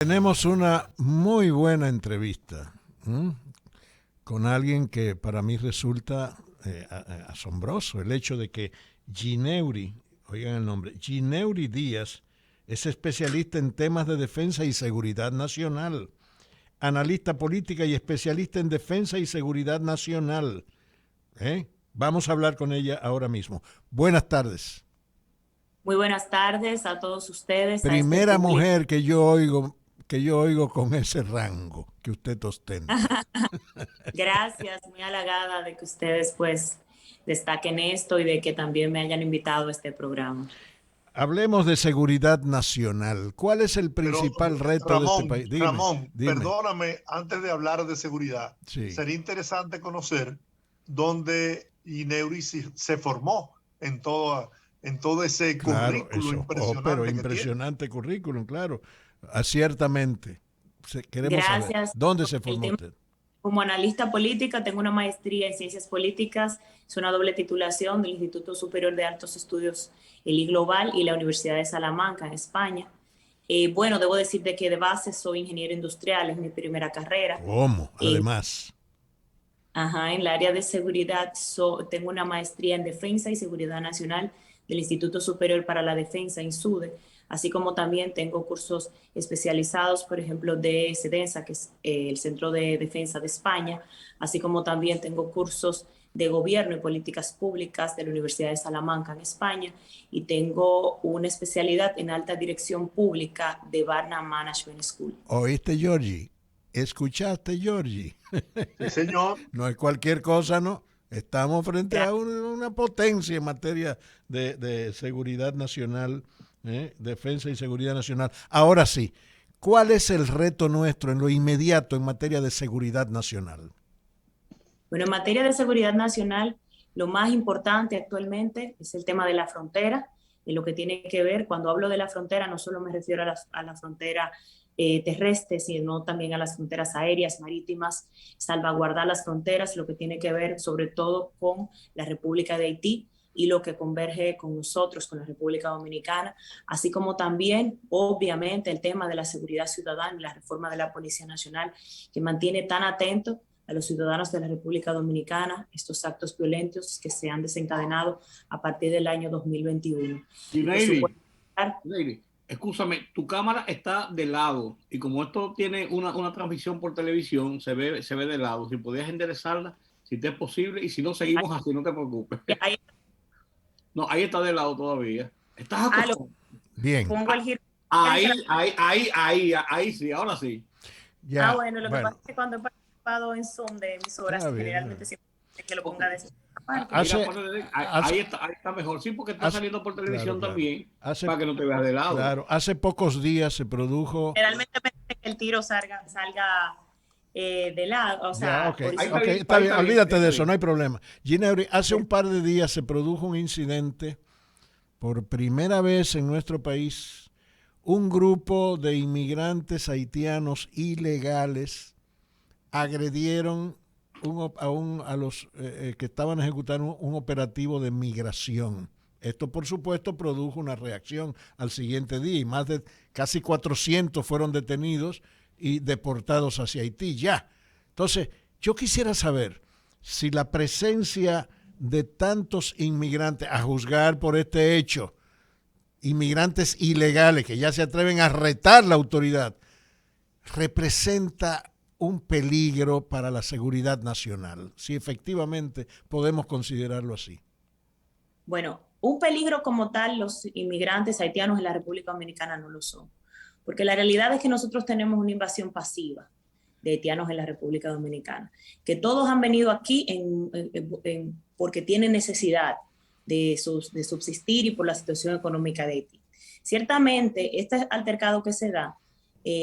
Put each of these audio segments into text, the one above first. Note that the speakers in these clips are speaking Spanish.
Tenemos una muy buena entrevista con alguien que para mí resulta asombroso. El hecho de que Gineuri, oigan el nombre, Gineuri Díaz, es especialista en temas de defensa y seguridad nacional, analista política y especialista en defensa y seguridad nacional. Vamos a hablar con ella ahora mismo. Buenas tardes. Muy buenas tardes a todos ustedes, a este Primera público. mujer que yo oigo con ese rango que usted ostenta. Gracias, muy halagada de que ustedes pues destaquen esto y de que también me hayan invitado a este programa. Hablemos de seguridad nacional. ¿Cuál es el Pero principal reto de este Ramón, país? Dime, Ramón, dime. perdóname, antes de hablar de seguridad, Sí. sería interesante conocer dónde Ineuri se formó en todo ese Claro, currículo eso. Oh, pero impresionante que tiene. impresionante currículum, claro. Ciertamente. Queremos saber, Gracias. ¿dónde se El formó tema, usted? como analista política, tengo una maestría en ciencias políticas, es una doble titulación del Instituto Superior de Altos Estudios, el I Global, y la Universidad de Salamanca, en España. Bueno, debo decirte que de base soy ingeniero industrial, es mi primera carrera. ¿Cómo? Eh, Además. Ajá, en el área de seguridad tengo una maestría en Defensa y Seguridad Nacional del Instituto Superior para la Defensa, INSUDE, así como también tengo cursos especializados, por ejemplo, de SEDENSA, que es el Centro de Defensa de España, así como también tengo cursos de Gobierno y Políticas Públicas de la Universidad de Salamanca en España, y tengo una especialidad en Alta Dirección Pública de Barna Management School. ¿Oíste, Georgie? ¿Escuchaste, Georgie? Sí, señor. No es cualquier cosa, ¿no? Estamos frente a una potencia en materia de seguridad nacional, defensa y seguridad nacional. Ahora sí, ¿cuál es el reto nuestro en lo inmediato en materia de seguridad nacional? Bueno, en materia de seguridad nacional, lo más importante actualmente es el tema de la frontera, en lo que tiene que ver, cuando hablo de la frontera, no solo me refiero a la frontera terrestre, sino también a las fronteras aéreas, marítimas, salvaguardar las fronteras, lo que tiene que ver sobre todo con la República de Haití y lo que converge con nosotros, con la República Dominicana, así como también, obviamente, el tema de la seguridad ciudadana y la reforma de la Policía Nacional, que mantiene tan atento a los ciudadanos de la República Dominicana estos actos violentos que se han desencadenado a partir del año 2021. Y por supuesto, Lady, Lady, escúchame, tu cámara está de lado y como esto tiene una transmisión por televisión, se ve de lado. Si podías enderezarla, si te es posible, y si no, seguimos así, no te preocupes. ahí, No, ahí está de lado todavía. Estás lo acostado. Bien, pongo el giro. Ahí sí, ahora sí. ya, Bueno, lo que pasa bueno, es que cuando he participado en Zoom de emisoras, está bien. generalmente siempre que lo Ok. ponga de esa parte. Mira, Hace, hace, ahí está mejor. Sí, porque está hace, saliendo por claro, televisión claro. también, Hace, para que no te veas de lado. claro, hace pocos días se produjo. Generalmente me dice que el tiro salga de lado, o Ya, sea, ok, Ahí está ok, horizontal. bien, está ahí bien, está bien, ahí olvídate de está eso, no bien. hay problema. Ginebra, hace un par de días se produjo un incidente por primera vez en nuestro país. Un grupo de inmigrantes haitianos ilegales agredieron a los que estaban ejecutando un operativo de migración. Esto, por supuesto, produjo una reacción al siguiente día y más de casi 400 fueron detenidos y deportados hacia Haití ya. Entonces, yo quisiera saber si la presencia de tantos inmigrantes, a juzgar por este hecho, inmigrantes ilegales que ya se atreven a retar la autoridad, representa un peligro para la seguridad nacional, si efectivamente podemos considerarlo así. Bueno, un peligro como tal, los inmigrantes haitianos en la República Dominicana no lo son, porque la realidad es que nosotros tenemos una invasión pasiva de haitianos en la República Dominicana, que todos han venido aquí porque tienen necesidad de subsistir y por la situación económica de Haití. Ciertamente, este altercado que se da,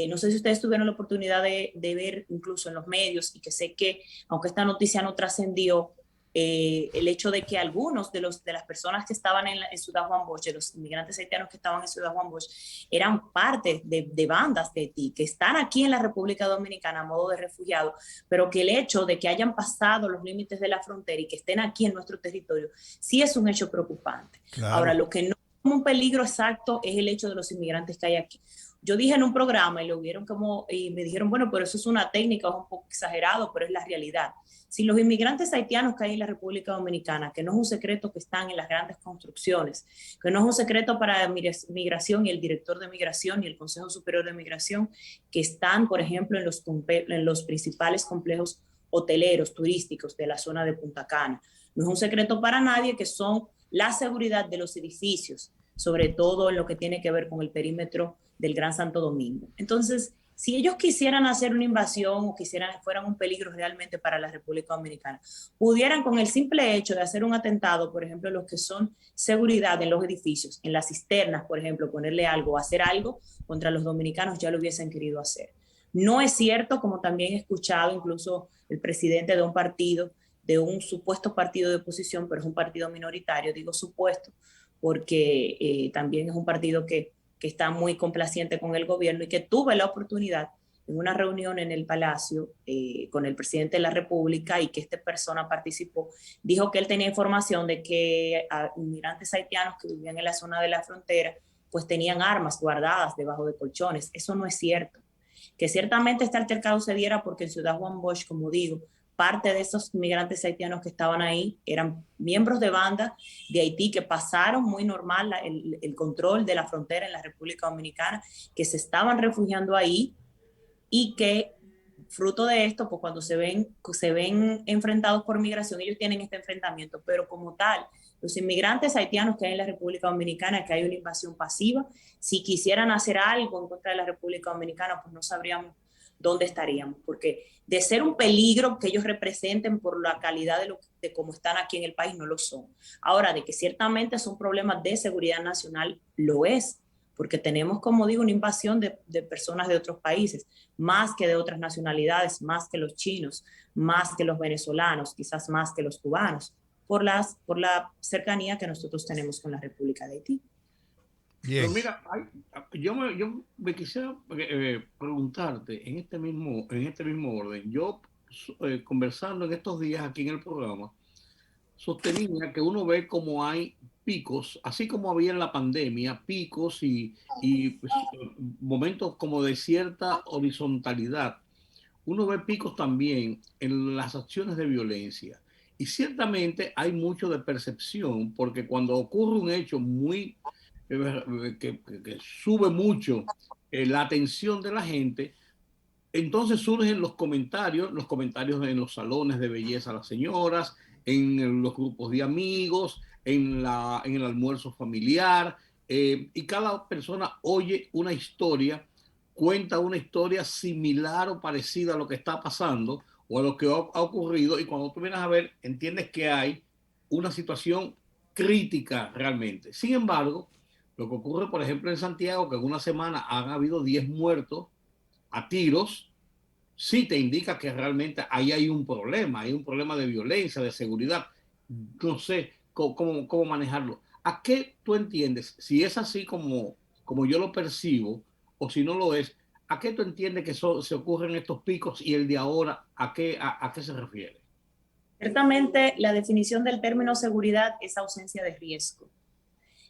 no sé si ustedes tuvieron la oportunidad de ver incluso en los medios, y que sé que, aunque esta noticia no trascendió, el hecho de que algunos de las personas que estaban en Ciudad Juan Bosch, de los inmigrantes haitianos que estaban en Ciudad Juan Bosch, eran parte de bandas de Haití, que están aquí en la República Dominicana a modo de refugiados, pero que el hecho de que hayan pasado los límites de la frontera y que estén aquí en nuestro territorio, sí es un hecho preocupante. Ahora, Claro. lo que no es un peligro exacto es el hecho de los inmigrantes que hay aquí. Yo dije en un programa y lo vieron como, y me dijeron, bueno, pero eso es una técnica, es un poco exagerado, pero es la realidad. Si los inmigrantes haitianos que hay en la República Dominicana, que no es un secreto que están en las grandes construcciones, que no es un secreto para migración y el director de migración y el Consejo Superior de Migración, que están, por ejemplo, en los principales complejos hoteleros, turísticos de la zona de Punta Cana. No es un secreto para nadie que son la seguridad de los edificios, sobre todo en lo que tiene que ver con el perímetro del Gran Santo Domingo. Entonces, si ellos quisieran hacer una invasión o fueran un peligro realmente para la República Dominicana, pudieran con el simple hecho de hacer un atentado, por ejemplo, los que son seguridad en los edificios, en las cisternas, por ejemplo, ponerle algo, hacer algo contra los dominicanos, ya lo hubiesen querido hacer. No es cierto, como también he escuchado incluso el presidente de un partido, de un supuesto partido de oposición, pero es un partido minoritario, digo supuesto, porque también es un partido que está muy complaciente con el gobierno y que tuve la oportunidad en una reunión en el Palacio con el presidente de la República y que esta persona participó, dijo que él tenía información de que inmigrantes haitianos que vivían en la zona de la frontera pues tenían armas guardadas debajo de colchones. Eso no es cierto. Que ciertamente este altercado se diera porque en Ciudad Juan Bosch, como digo, parte de esos migrantes haitianos que estaban ahí eran miembros de banda de Haití que pasaron muy normal el control de la frontera en la República Dominicana, que se estaban refugiando ahí y que fruto de esto, pues cuando se ven enfrentados por migración, ellos tienen este enfrentamiento, pero como tal, los inmigrantes haitianos que hay en la República Dominicana, que hay una invasión pasiva, si quisieran hacer algo en contra de la República Dominicana, pues no sabríamos dónde estaríamos, porque de ser un peligro que ellos representen por la calidad de cómo están aquí en el país, no lo son. Ahora, de que ciertamente son problemas de seguridad nacional, lo es, porque tenemos, como digo, una invasión de personas de otros países, más que de otras nacionalidades, más que los chinos, más que los venezolanos, quizás más que los cubanos, por la cercanía que nosotros tenemos con la República de Haití. Bien. Pero mira, yo me quisiera preguntarte en este mismo orden. Yo conversando en estos días aquí en el programa, sostenía que uno ve como hay picos, así como había en la pandemia, picos y pues, momentos como de cierta horizontalidad. Uno ve picos también en las acciones de violencia. Y ciertamente hay mucho de percepción, porque cuando ocurre un hecho muy que sube mucho la atención de la gente, entonces surgen los comentarios en los salones de belleza a las señoras, en los grupos de amigos, en el almuerzo familiar, y cada persona oye una historia, cuenta una historia similar o parecida a lo que está pasando o a lo que ha ocurrido, y cuando tú vienes a ver, entiendes que hay una situación crítica realmente. Sin embargo, lo que ocurre, por ejemplo, en Santiago, que en una semana han habido 10 muertos a tiros, sí te indica que realmente ahí hay un problema de violencia, de seguridad. No sé cómo manejarlo. ¿A qué tú entiendes? Si es así como yo lo percibo, o si no lo es, ¿a qué tú entiendes que se ocurren estos picos y el de ahora, a qué se refiere? Ciertamente, la definición del término seguridad es ausencia de riesgo.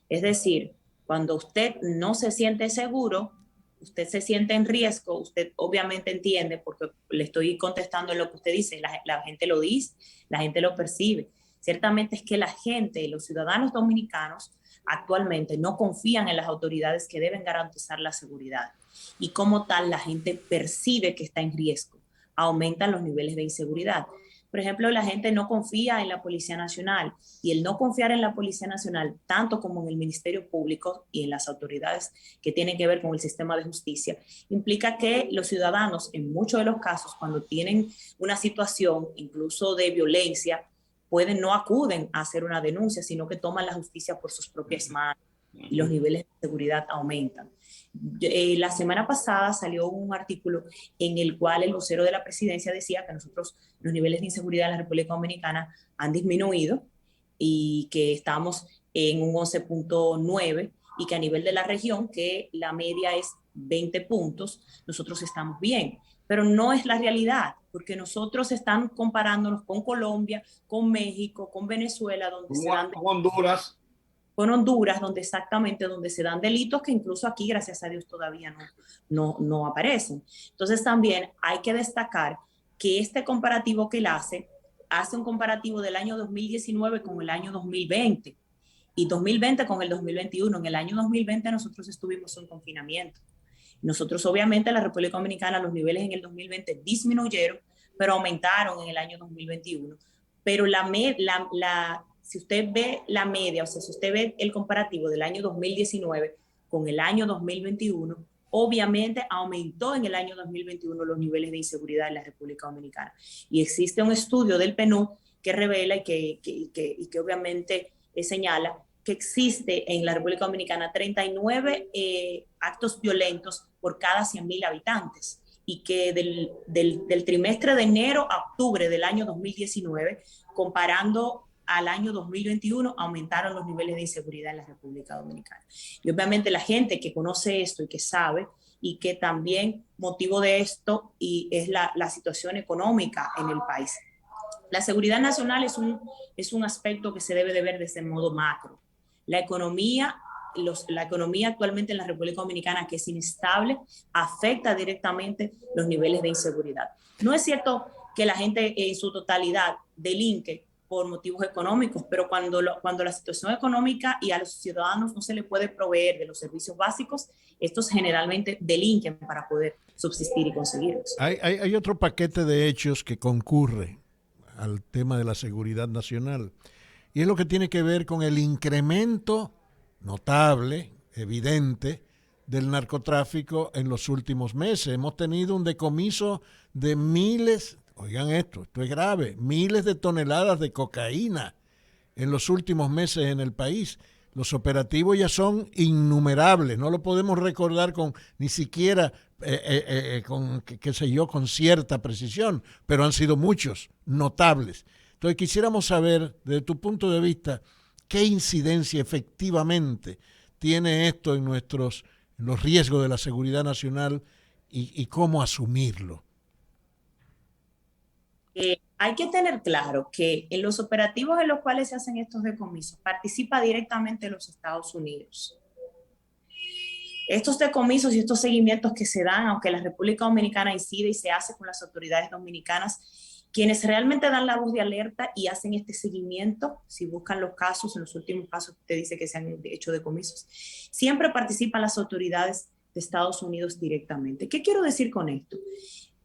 Es decir, cuando usted no se siente seguro, usted se siente en riesgo, usted obviamente entiende, porque le estoy contestando lo que usted dice, la gente lo dice, la gente lo percibe. Ciertamente es que la gente, los ciudadanos dominicanos, actualmente no confían en las autoridades que deben garantizar la seguridad. Y como tal, la gente percibe que está en riesgo. Aumentan los niveles de inseguridad. Por ejemplo, la gente no confía en la Policía Nacional, y el no confiar en la Policía Nacional, tanto como en el Ministerio Público y en las autoridades que tienen que ver con el sistema de justicia, implica que los ciudadanos, en muchos de los casos, cuando tienen una situación incluso de violencia, no acuden a hacer una denuncia, sino que toman la justicia por sus propias manos y los niveles de seguridad aumentan. La semana pasada salió un artículo en el cual el vocero de la presidencia decía que los niveles de inseguridad en la República Dominicana han disminuido y que estamos en un 11.9 y que a nivel de la región, que la media es 20 puntos, nosotros estamos bien. Pero no es la realidad, porque nosotros estamos comparándonos con Colombia, con México, con Venezuela, donde con Honduras. con Honduras, donde exactamente donde se dan delitos que incluso aquí, gracias a Dios, todavía no aparecen. Entonces también hay que destacar que este comparativo que él hace un comparativo del año 2019 con el año 2020 y 2020 con el 2021. En el año 2020 nosotros estuvimos en confinamiento. Nosotros obviamente en la República Dominicana los niveles en el 2020 disminuyeron, pero aumentaron en el año 2021. Pero si usted ve la media, o sea, si usted ve el comparativo del año 2019 con el año 2021, obviamente aumentó en el año 2021 los niveles de inseguridad en la República Dominicana. Y existe un estudio del PNUD que revela y que obviamente señala que existe en la República Dominicana 39 actos violentos por cada 100,000 habitantes y que del trimestre de enero a octubre del año 2019, comparando al año 2021, aumentaron los niveles de inseguridad en la República Dominicana. Y obviamente la gente que conoce esto y que sabe, y que también motivo de esto y es la situación económica en el país. La seguridad nacional es un aspecto que se debe de ver desde el modo macro. La economía actualmente en la República Dominicana, que es inestable, afecta directamente los niveles de inseguridad. No es cierto que la gente en su totalidad delinque por motivos económicos, pero cuando la situación económica y a los ciudadanos no se les puede proveer de los servicios básicos, estos generalmente delinquen para poder subsistir y conseguirlos. Hay otro paquete de hechos que concurre al tema de la seguridad nacional, y es lo que tiene que ver con el incremento notable, evidente, del narcotráfico en los últimos meses. Hemos tenido un decomiso de miles, oigan esto es grave, miles de toneladas de cocaína en los últimos meses en el país. Los operativos ya son innumerables, no lo podemos recordar con ni siquiera con cierta precisión, pero han sido muchos, notables. Entonces quisiéramos saber, desde tu punto de vista, qué incidencia efectivamente tiene esto en los riesgos de la seguridad nacional y cómo asumirlo. Hay que tener claro que en los operativos en los cuales se hacen estos decomisos participa directamente los Estados Unidos. Estos decomisos y estos seguimientos que se dan, aunque la República Dominicana incide y se hace con las autoridades dominicanas, quienes realmente dan la voz de alerta y hacen este seguimiento, si buscan los casos, en los últimos casos usted dice que se han hecho decomisos, siempre participan las autoridades de Estados Unidos directamente. ¿Qué quiero decir con esto?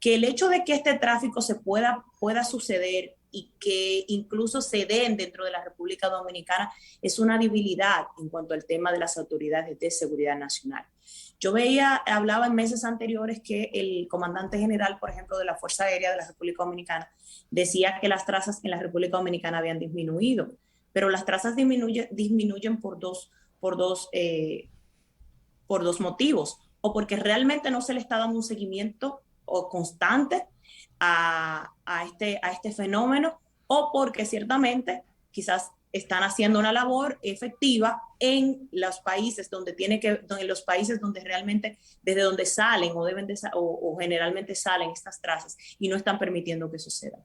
Que el hecho de que este tráfico se pueda suceder y que incluso se den dentro de la República Dominicana es una debilidad en cuanto al tema de las autoridades de seguridad nacional. Yo hablaba en meses anteriores que el comandante general, por ejemplo, de la Fuerza Aérea de la República Dominicana, decía que las trazas en la República Dominicana habían disminuido, pero las trazas disminuyen por dos motivos, o porque realmente no se le está dando un seguimiento o constante a este fenómeno, o porque ciertamente quizás están haciendo una labor efectiva en los países donde realmente desde donde salen o generalmente salen estas trazas y no están permitiendo que suceda.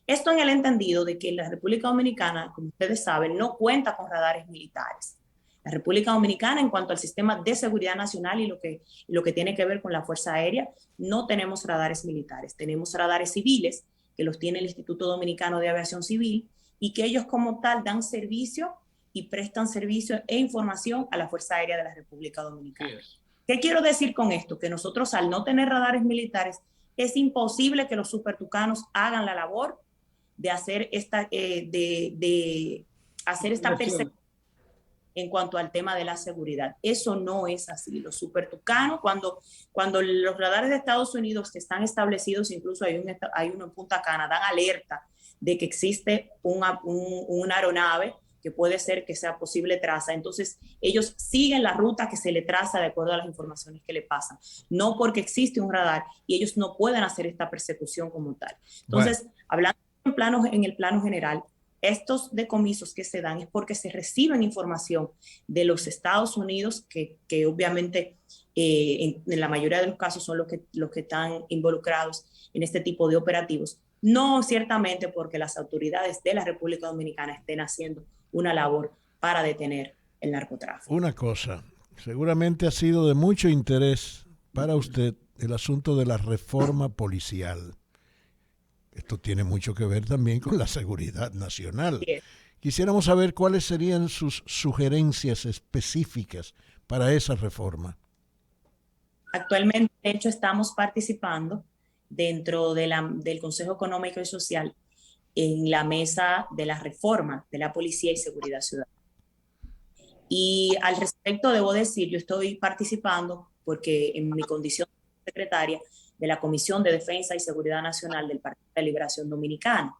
Esto en el entendido de que la República Dominicana, como ustedes saben, no cuenta con radares militares. La República Dominicana, en cuanto al sistema de seguridad nacional y lo que tiene que ver con la Fuerza Aérea, no tenemos radares militares. Tenemos radares civiles, que los tiene el Instituto Dominicano de Aviación Civil, y que ellos como tal dan servicio y prestan servicio e información a la Fuerza Aérea de la República Dominicana. ¿Qué quiero decir con esto? Que nosotros, al no tener radares militares, es imposible que los supertucanos hagan la labor de hacer esta persecución en cuanto al tema de la seguridad. Eso no es así. Los supertucanos, cuando los radares de Estados Unidos que están establecidos, incluso hay uno en Punta Cana, dan alerta de que existe una aeronave que puede ser que sea posible traza. Entonces, ellos siguen la ruta que se le traza de acuerdo a las informaciones que le pasan. No porque existe un radar y ellos no pueden hacer esta persecución como tal. Entonces, hablando en el plano general, estos decomisos que se dan es porque se reciben información de los Estados Unidos, que obviamente en la mayoría de los casos son los que están involucrados en este tipo de operativos. No ciertamente porque las autoridades de la República Dominicana estén haciendo una labor para detener el narcotráfico. Una cosa, seguramente ha sido de mucho interés para usted el asunto de la reforma policial. Esto tiene mucho que ver también con la seguridad nacional. Sí. Quisiéramos saber cuáles serían sus sugerencias específicas para esa reforma. Actualmente, de hecho, estamos participando dentro de del Consejo Económico y Social en la mesa de la reforma de la Policía y Seguridad Ciudadana. Y al respecto debo decir, yo estoy participando porque en mi condición de secretaria de la Comisión de Defensa y Seguridad Nacional del Partido de Liberación Dominicana.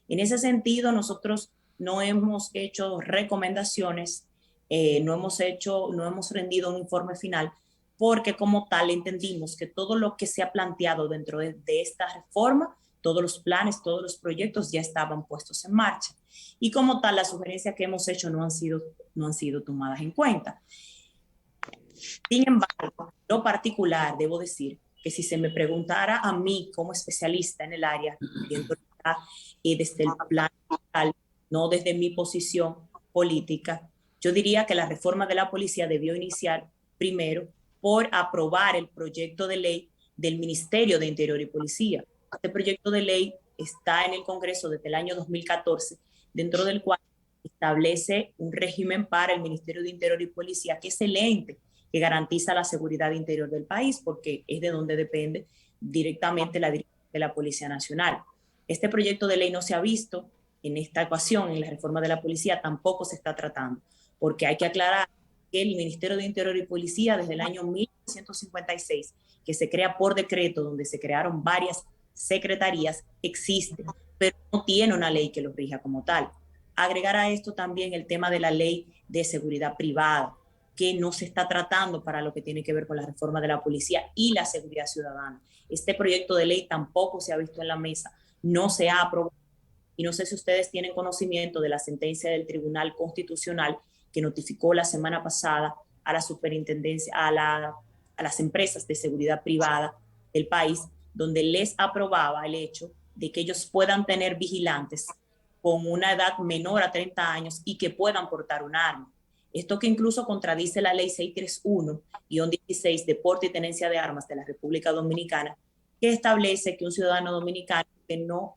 En ese sentido, nosotros no hemos hecho recomendaciones, no hemos rendido un informe final, porque como tal entendimos que todo lo que se ha planteado dentro de esta reforma, todos los planes, todos los proyectos ya estaban puestos en marcha. Y como tal, las sugerencias que hemos hecho no han sido tomadas en cuenta. Sin embargo, lo particular, debo decir, que si se me preguntara a mí como especialista en el área, desde el plan local, no desde mi posición política, yo diría que la reforma de la policía debió iniciar primero por aprobar el proyecto de ley del Ministerio de Interior y Policía. Este proyecto de ley está en el Congreso desde el año 2014, dentro del cual establece un régimen para el Ministerio de Interior y Policía que es el ente que garantiza la seguridad interior del país, porque es de donde depende directamente la dirección de la Policía Nacional. Este proyecto de ley no se ha visto en esta ecuación, en la reforma de la policía, tampoco se está tratando, porque hay que aclarar que el Ministerio de Interior y Policía, desde el año 1956, que se crea por decreto, donde se crearon varias secretarías, existe, pero no tiene una ley que lo rija como tal. Agregar a esto también el tema de la ley de seguridad privada, que no se está tratando para lo que tiene que ver con la reforma de la policía y la seguridad ciudadana. Este proyecto de ley tampoco se ha visto en la mesa, no se ha aprobado. Y no sé si ustedes tienen conocimiento de la sentencia del Tribunal Constitucional que notificó la semana pasada a la superintendencia, a las empresas de seguridad privada del país, donde les aprobaba el hecho de que ellos puedan tener vigilantes con una edad menor a 30 años y que puedan portar un arma. Esto que incluso contradice la ley 631-16 de porte y tenencia de armas de la República Dominicana, que establece que un ciudadano dominicano que no,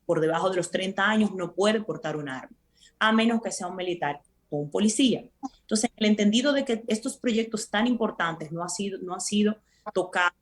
por debajo de los 30 años no puede portar un arma, a menos que sea un militar o un policía. Entonces, el entendido de que estos proyectos tan importantes no han sido tocados,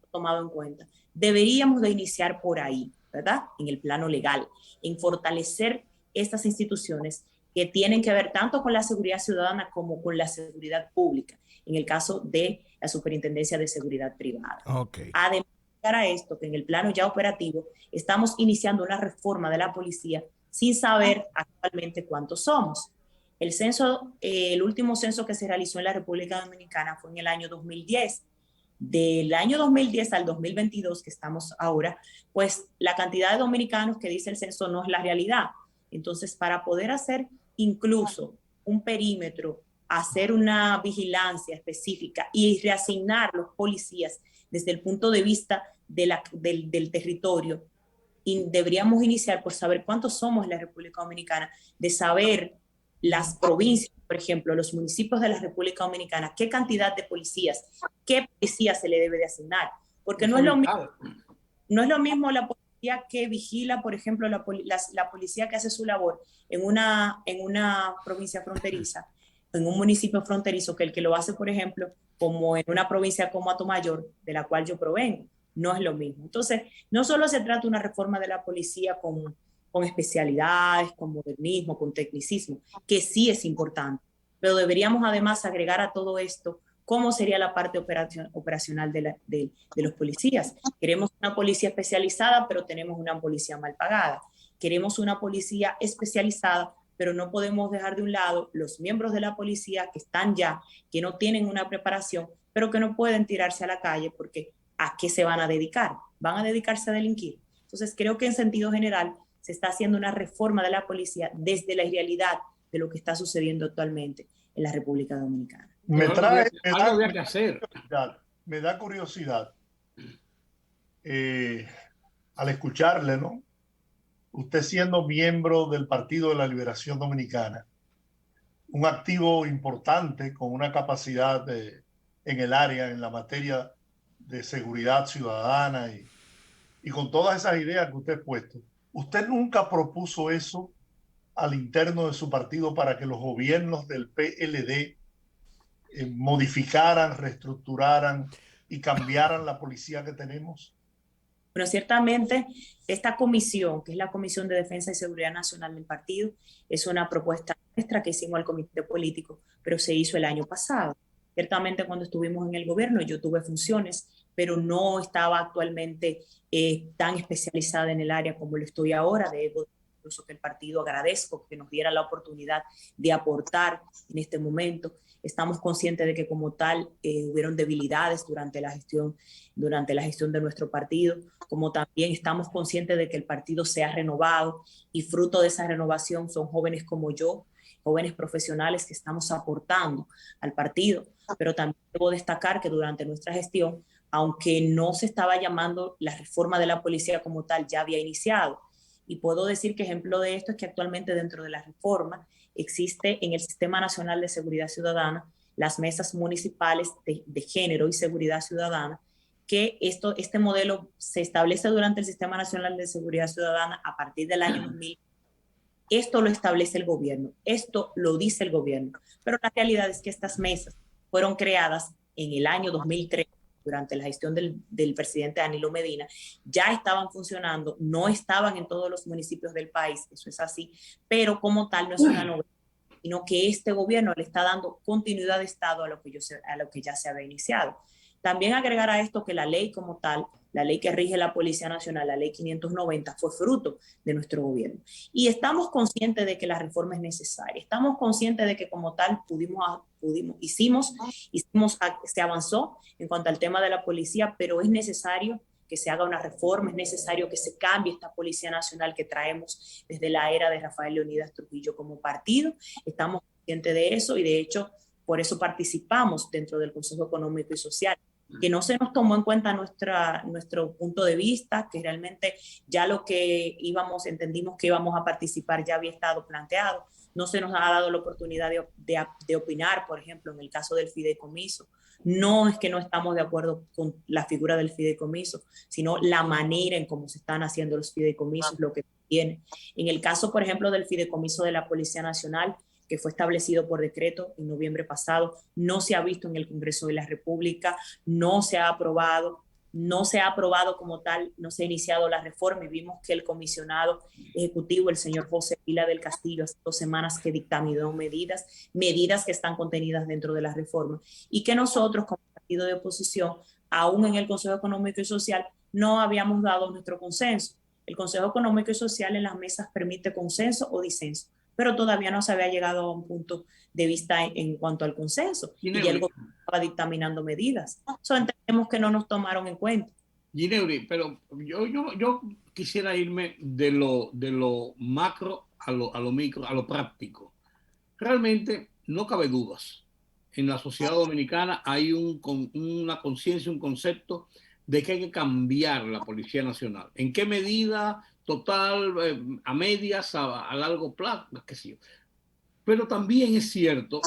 tomados en cuenta, deberíamos de iniciar por ahí, ¿verdad? En el plano legal, en fortalecer estas instituciones que tienen que ver tanto con la seguridad ciudadana como con la seguridad pública, en el caso de la Superintendencia de Seguridad Privada. Okay. Además, para esto, que en el plano ya operativo, estamos iniciando una reforma de la policía sin saber actualmente cuántos somos. El último censo que se realizó en la República Dominicana fue en el año 2010. Del año 2010 al 2022, que estamos ahora, pues la cantidad de dominicanos que dice el censo no es la realidad. Entonces, para poder hacer incluso un perímetro, hacer una vigilancia específica y reasignar los policías desde el punto de vista del territorio, y deberíamos iniciar por saber cuántos somos en la República Dominicana, de saber las provincias, por ejemplo, los municipios de la República Dominicana, qué cantidad de policías, qué policía se le debe de asignar, porque no es lo mismo la policía que vigila, por ejemplo, la policía que hace su labor en una provincia fronteriza, en un municipio fronterizo, que el que lo hace, por ejemplo, como en una provincia como Atomayor, de la cual yo provengo. No es lo mismo. Entonces, no solo se trata de una reforma de la policía con especialidades, con modernismo, con tecnicismo, que sí es importante, pero deberíamos además agregar a todo esto cómo sería la parte operacional de los policías. Queremos una policía especializada, pero tenemos una policía mal pagada. Queremos una policía especializada, pero no podemos dejar de un lado los miembros de la policía que están ya, que no tienen una preparación, pero que no pueden tirarse a la calle porque ¿a qué se van a dedicar? ¿Van a dedicarse a delinquir? Entonces, creo que en sentido general se está haciendo una reforma de la policía desde la realidad de lo que está sucediendo actualmente en la República Dominicana. Me da curiosidad al escucharle, ¿no? Usted siendo miembro del Partido de la Liberación Dominicana, un activo importante con una capacidad en el área, en la materia de seguridad ciudadana y con todas esas ideas que usted ha puesto. ¿Usted nunca propuso eso al interno de su partido para que los gobiernos del PLD modificaran, reestructuraran y cambiaran la policía que tenemos? Pero ciertamente esta comisión, que es la Comisión de Defensa y Seguridad Nacional del partido, es una propuesta nuestra que hicimos al comité político, pero se hizo el año pasado. Ciertamente cuando estuvimos en el gobierno yo tuve funciones, pero no estaba actualmente tan especializada en el área como lo estoy ahora. Debo incluso que el partido agradezco que nos diera la oportunidad de aportar en este momento. Estamos conscientes de que como tal hubieron debilidades durante la gestión de nuestro partido, como también estamos conscientes de que el partido se ha renovado y fruto de esa renovación son jóvenes como yo, jóvenes profesionales que estamos aportando al partido. Pero también debo destacar que durante nuestra gestión, aunque no se estaba llamando la reforma de la policía como tal, ya había iniciado. Y puedo decir que ejemplo de esto es que actualmente dentro de la reforma existe en el Sistema Nacional de Seguridad Ciudadana las mesas municipales de género y seguridad ciudadana, que este modelo se establece durante el Sistema Nacional de Seguridad Ciudadana a partir del año 2000. Esto lo establece el gobierno, esto lo dice el gobierno, pero la realidad es que estas mesas fueron creadas en el año 2003 durante la gestión del presidente Danilo Medina, ya estaban funcionando, no estaban en todos los municipios del país, eso es así, pero como tal no es una novedad, sino que este gobierno le está dando continuidad de Estado a lo que ya se había iniciado. También agregar a esto que la ley como tal, la ley que rige la Policía Nacional, la ley 590, fue fruto de nuestro gobierno. Y estamos conscientes de que la reforma es necesaria. Estamos conscientes de que como tal se avanzó en cuanto al tema de la policía, pero es necesario que se haga una reforma, es necesario que se cambie esta Policía Nacional que traemos desde la era de Rafael Leónidas Trujillo como partido. Estamos conscientes de eso y de hecho por eso participamos dentro del Consejo Económico y Social, que no se nos tomó en cuenta nuestro punto de vista, que realmente ya lo que entendimos que íbamos a participar ya había estado planteado. No se nos ha dado la oportunidad de opinar, por ejemplo, en el caso del fideicomiso. No es que no estamos de acuerdo con la figura del fideicomiso, sino la manera en cómo se están haciendo los fideicomisos, lo que tiene. En el caso, por ejemplo, del fideicomiso de la Policía Nacional, que fue establecido por decreto en noviembre pasado, no se ha visto en el Congreso de la República, no se ha aprobado como tal, no se ha iniciado la reforma y vimos que el comisionado ejecutivo, el señor José Vila del Castillo, hace 2 semanas que dictaminó medidas que están contenidas dentro de la reforma y que nosotros como partido de oposición, aún en el Consejo Económico y Social, no habíamos dado nuestro consenso. El Consejo Económico y Social en las mesas permite consenso o disenso, pero todavía no se había llegado a un punto de vista en cuanto al consenso. Y ya el gobierno estaba dictaminando medidas. Eso entendemos que no nos tomaron en cuenta. Gineuri, pero yo quisiera irme de lo macro a lo micro, a lo práctico. Realmente no cabe dudas. En la sociedad dominicana hay una conciencia, un concepto de que hay que cambiar la Policía Nacional. ¿En qué medida? Total, a medias, a largo plazo, qué sé yo. Pero también es cierto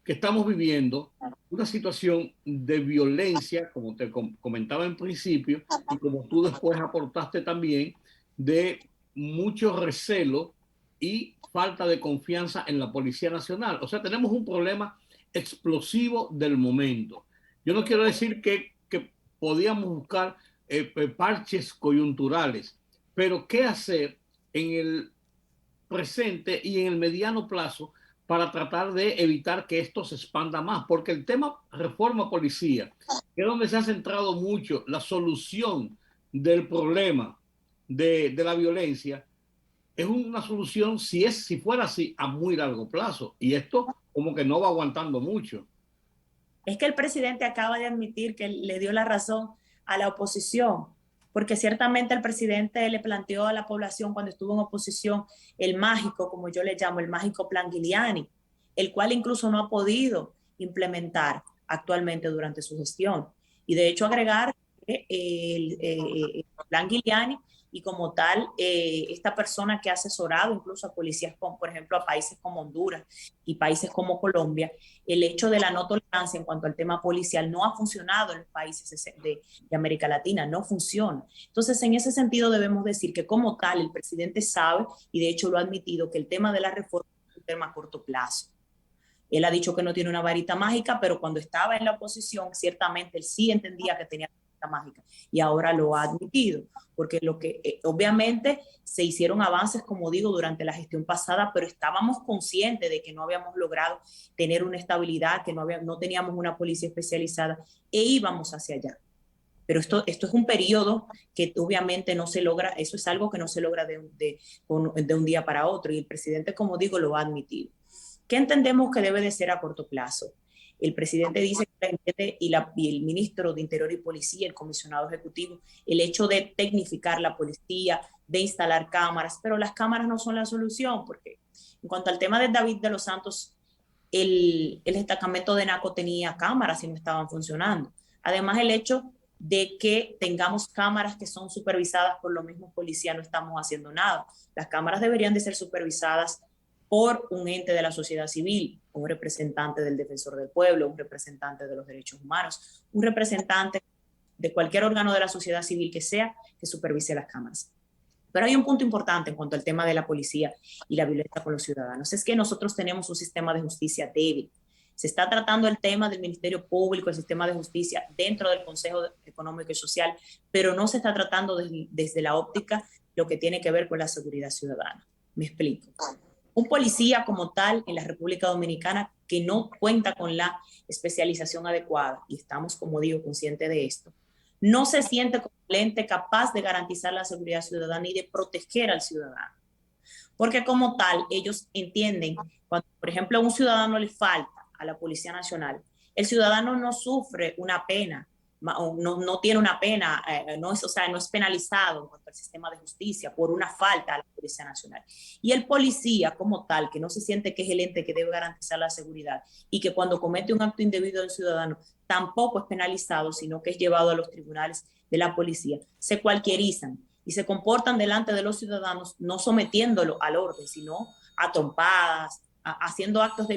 que estamos viviendo una situación de violencia, como te comentaba en principio, y como tú después aportaste también, de mucho recelo y falta de confianza en la Policía Nacional. O sea, tenemos un problema explosivo del momento. Yo no quiero decir que podíamos buscar parches coyunturales, pero ¿qué hacer en el presente y en el mediano plazo para tratar de evitar que esto se expanda más? Porque el tema reforma policía, que es donde se ha centrado mucho la solución del problema de la violencia, es una solución, si fuera así, a muy largo plazo. Y esto como que no va aguantando mucho. Es que el presidente acaba de admitir que le dio la razón a la oposición, porque ciertamente el presidente le planteó a la población cuando estuvo en oposición el mágico, como yo le llamo, el mágico plan Giuliani, el cual incluso no ha podido implementar actualmente durante su gestión. Y de hecho agregar que Plan Giuliani, y como tal, esta persona que ha asesorado incluso a policías, por ejemplo, a países como Honduras y países como Colombia, el hecho de la no tolerancia en cuanto al tema policial no ha funcionado en los países de América Latina, no funciona. Entonces, en ese sentido debemos decir que como tal, el presidente sabe, y de hecho lo ha admitido, que el tema de la reforma es un tema a corto plazo. Él ha dicho que no tiene una varita mágica, pero cuando estaba en la oposición, ciertamente él sí entendía que tenía una varita mágica y ahora lo ha admitido, porque obviamente se hicieron avances, como digo, durante la gestión pasada, pero estábamos conscientes de que no habíamos logrado tener una estabilidad, que no teníamos una policía especializada e íbamos hacia allá. Pero esto es un periodo que obviamente no se logra, eso es algo que no se logra de un día para otro, y el presidente, como digo, lo ha admitido. ¿Qué entendemos que debe de ser a corto plazo? El presidente dice que y el ministro de Interior y Policía, el comisionado ejecutivo, el hecho de tecnificar la policía, de instalar cámaras, pero las cámaras no son la solución, porque en cuanto al tema de David de los Santos, el destacamento de Naco tenía cámaras y no estaban funcionando. Además, el hecho de que tengamos cámaras que son supervisadas por los mismos policías, no estamos haciendo nada. Las cámaras deberían de ser supervisadas por un ente de la sociedad civil, un representante del defensor del pueblo, un representante de los derechos humanos, un representante de cualquier órgano de la sociedad civil que sea, que supervise las cámaras. Pero hay un punto importante en cuanto al tema de la policía y la violencia con los ciudadanos, es que nosotros tenemos un sistema de justicia débil. Se está tratando el tema del Ministerio Público, el sistema de justicia dentro del Consejo Económico y Social, pero no se está tratando desde la óptica lo que tiene que ver con la seguridad ciudadana. Me explico. Un policía como tal en la República Dominicana que no cuenta con la especialización adecuada, y estamos, como digo, conscientes de esto, no se siente como el ente capaz de garantizar la seguridad ciudadana y de proteger al ciudadano. Porque como tal, ellos entienden, cuando por ejemplo a un ciudadano le falta a la Policía Nacional, el ciudadano no sufre una pena, no tiene una pena, no es penalizado en cuanto al sistema de justicia por una falta a la Policía Nacional. Y el policía como tal, que no se siente que es el ente que debe garantizar la seguridad y que cuando comete un acto indebido del ciudadano tampoco es penalizado, sino que es llevado a los tribunales de la policía, se cualquierizan y se comportan delante de los ciudadanos no sometiéndolo al orden, sino a trompadas, haciendo actos de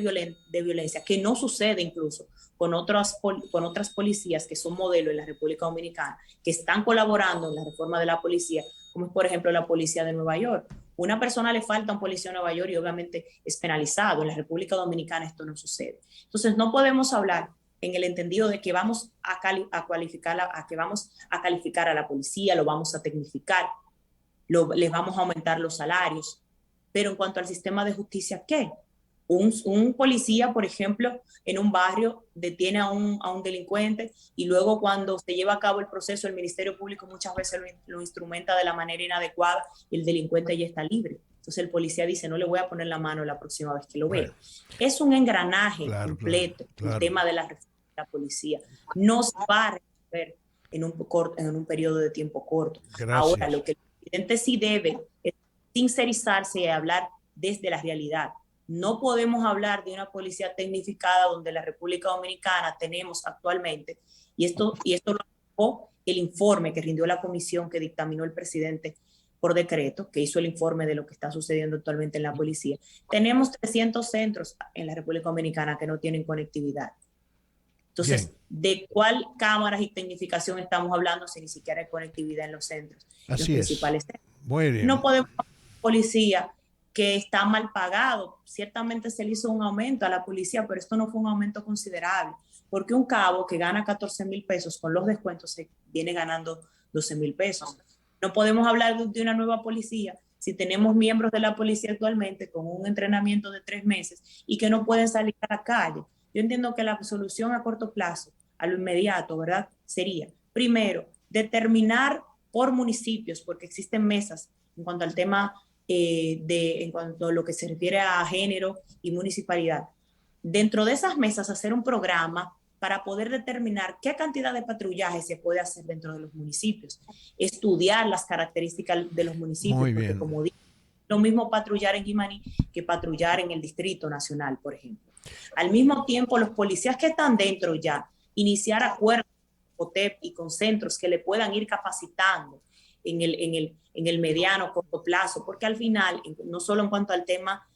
violencia, que no sucede incluso con otras policías que son modelo en la República Dominicana, que están colaborando en la reforma de la policía, como es por ejemplo la policía de Nueva York. Una persona le falta a un policía de Nueva York y obviamente es penalizado. En la República Dominicana esto no sucede. Entonces no podemos hablar en el entendido de que vamos a calificar a la policía, lo vamos a tecnificar, les vamos a aumentar los salarios. Pero en cuanto al sistema de justicia, ¿qué? Un policía, por ejemplo, en un barrio detiene a un delincuente y luego cuando se lleva a cabo el proceso, el Ministerio Público muchas veces lo instrumenta de la manera inadecuada y el delincuente ya está libre. Entonces el policía dice, no le voy a poner la mano la próxima vez que lo vea. Es un engranaje completo, el tema de la policía. No se va a resolver en un periodo de tiempo corto. Gracias. Ahora, lo que el presidente sí debe es sincerizarse y hablar desde la realidad. No podemos hablar de una policía tecnificada donde la República Dominicana tenemos actualmente, y esto lo arrojó el informe que rindió la comisión que dictaminó el presidente por decreto, que hizo el informe de lo que está sucediendo actualmente en la policía. Tenemos 300 centros en la República Dominicana que no tienen conectividad. Entonces, bien, ¿de cuál cámaras y tecnificación estamos hablando si ni siquiera hay conectividad en los centros? Así los principales centros. Muy bien. No podemos hablar de policía que está mal pagado. Ciertamente se le hizo un aumento a la policía, pero esto no fue un aumento considerable, porque un cabo que gana 14,000 pesos con los descuentos se viene ganando 12,000 pesos. No podemos hablar de una nueva policía si tenemos miembros de la policía actualmente con un entrenamiento de 3 meses y que no pueden salir a la calle. Yo entiendo que la solución a corto plazo, a lo inmediato, ¿verdad?, sería, primero, determinar por municipios, porque existen mesas en cuanto al tema en cuanto a lo que se refiere a género y municipalidad. Dentro de esas mesas, hacer un programa para poder determinar qué cantidad de patrullaje se puede hacer dentro de los municipios. Estudiar las características de los municipios, muy porque bien, como digo, lo mismo patrullar en Jimaní que patrullar en el Distrito Nacional, por ejemplo. Al mismo tiempo, los policías que están dentro ya, iniciar acuerdos con OTEP y con centros que le puedan ir capacitando en el mediano, corto plazo, porque al final, no solo en cuanto al tema,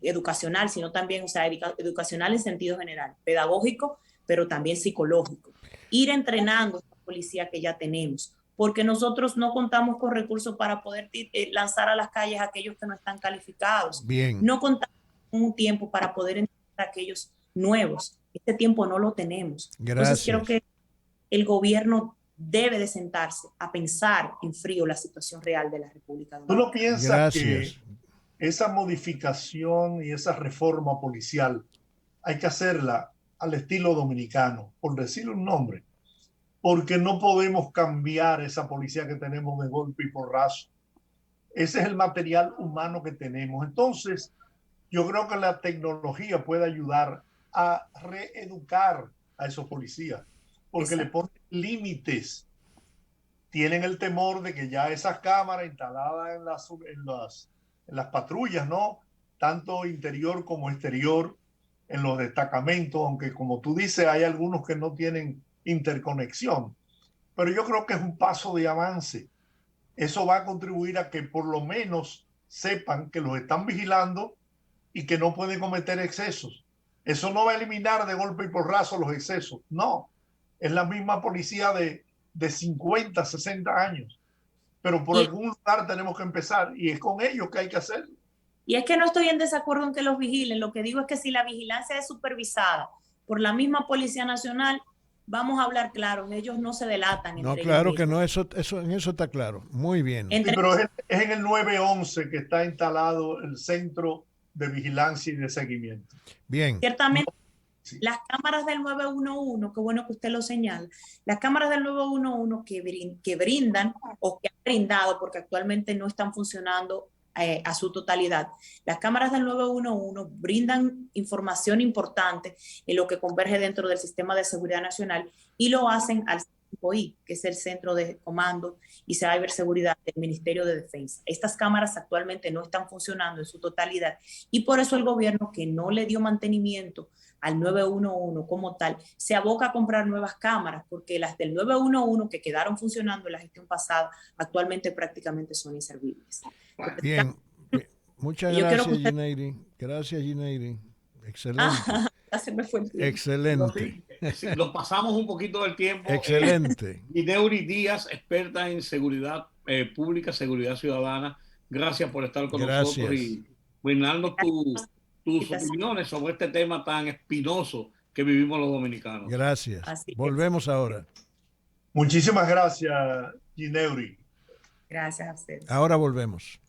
educacional, sino también, o sea, educacional en sentido general, pedagógico, pero también psicológico. Ir entrenando a la policía que ya tenemos, porque nosotros no contamos con recursos para poder lanzar a las calles a aquellos que no están calificados. Bien. No contamos con un tiempo para poder entrenar a aquellos nuevos. Este tiempo no lo tenemos. Gracias. Entonces creo que el gobierno debe de sentarse a pensar en frío la situación real de la República Dominicana. ¿Tú no piensas Gracias. que esa modificación y esa reforma policial hay que hacerla al estilo dominicano, por decirle un nombre? Porque no podemos cambiar esa policía que tenemos de golpe y porrazo. Ese es el material humano que tenemos. Entonces, yo creo que la tecnología puede ayudar a reeducar a esos policías, porque le ponen límites. Tienen el temor de que ya esas cámaras instaladas en las patrullas, ¿no? Tanto interior como exterior, en los destacamentos, aunque como tú dices, hay algunos que no tienen interconexión. Pero yo creo que es un paso de avance. Eso va a contribuir a que por lo menos sepan que los están vigilando y que no pueden cometer excesos. Eso no va a eliminar de golpe y porrazo los excesos. No, es la misma policía de 50, 60 años. Pero por algún lugar tenemos que empezar y es con ellos que hay que hacerlo. Y es que no estoy en desacuerdo en que los vigilen. Lo que digo es que si la vigilancia es supervisada por la misma Policía Nacional, vamos a hablar claro, ellos no se delatan. No, claro que no, en eso está claro. Muy bien. Sí, pero es en el 911 que está instalado el centro de vigilancia y de seguimiento. Bien. Ciertamente, sí. Las cámaras del 911, qué bueno que usted lo señala, las cámaras del 911 que brindan o que han brindado, porque actualmente no están funcionando a su totalidad. Las cámaras del 911 brindan información importante en lo que converge dentro del sistema de seguridad nacional y lo hacen al CICOI, que es el Centro de Comando y Ciberseguridad del Ministerio de Defensa. Estas cámaras actualmente no están funcionando en su totalidad y por eso el gobierno, que no le dio mantenimiento al 911 como tal, se aboca a comprar nuevas cámaras, porque las del 911 que quedaron funcionando en la gestión pasada actualmente prácticamente son inservibles. Bien, muchas gracias, Gineiri. Gracias, Gineiri. Excelente. Se me fue el tiempo. Excelente. Nos pasamos un poquito del tiempo. Excelente. Gineiri Díaz, experta en seguridad pública, seguridad ciudadana. Gracias por estar con nosotros y brindarnos tus opiniones sobre este tema tan espinoso que vivimos los dominicanos. Gracias. Volvemos ahora. Muchísimas gracias, Gineiri. Gracias a usted. Ahora volvemos.